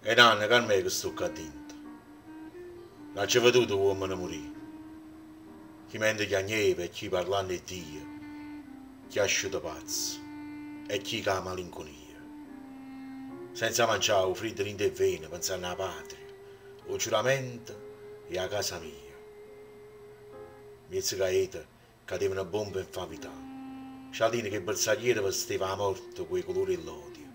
E nanne che me che sto qua dentro. Non c'è veduto uomini morire. Chi mente che agneva e chi parlando di Dio. Chi ha asciutto pazzo e chi ha malinconia. Senza mangiare o freddo in te vene, pensando alla patria, o giuramento e a casa mia. Miezza caeta cadeva una bomba in favità. Cialdini che bersagliere vestiva la morte coi colori e l'odio.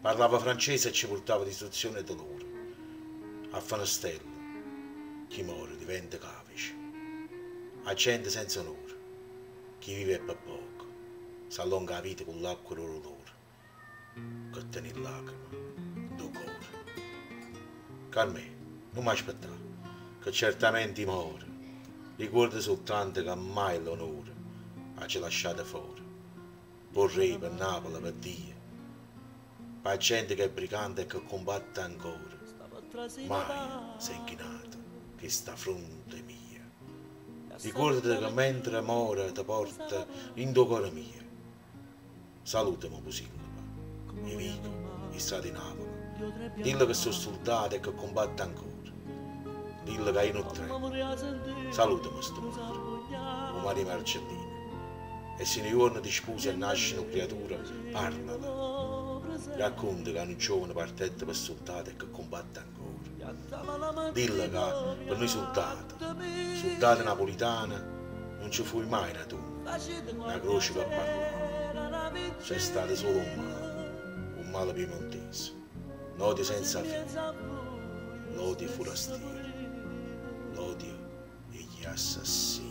Parlava francese e ci portava distruzione e dolore. A Fanastello chi muore diventa cavice. A gente senza onore, chi vive per poco, s'allunga la vita con l'acqua e l'olore, che tiene lacrime do cuore. Carmè, non mi aspettare, che certamente muore, ricorda soltanto che mai l'onore ha ci lasciato fuori. Vorrei per Napoli, per Dio, per gente che è brigante e che combatte ancora, mai si è inchinato che sta fronte mia. Ricordati che mentre muore ti porta in tuo cuore mio. Salutami Pusillapa, e Vico, e sta di Napoli. Dillo che sono soldato e che combatte ancora. Dillo che io non tremo. Salutami sto mare, o mare Marcellino. E se ne giorno di sposi e nascono creature, parlano. Racconta che un giovane partette per soldato e che combatte ancora. Dillo che per noi soldati napolitani, non ci fu mai una tomba, una croce per parlare. C'è stato solo un male piemontese, l'odio senza fine, l'odio forastiero, l'odio degli assassini.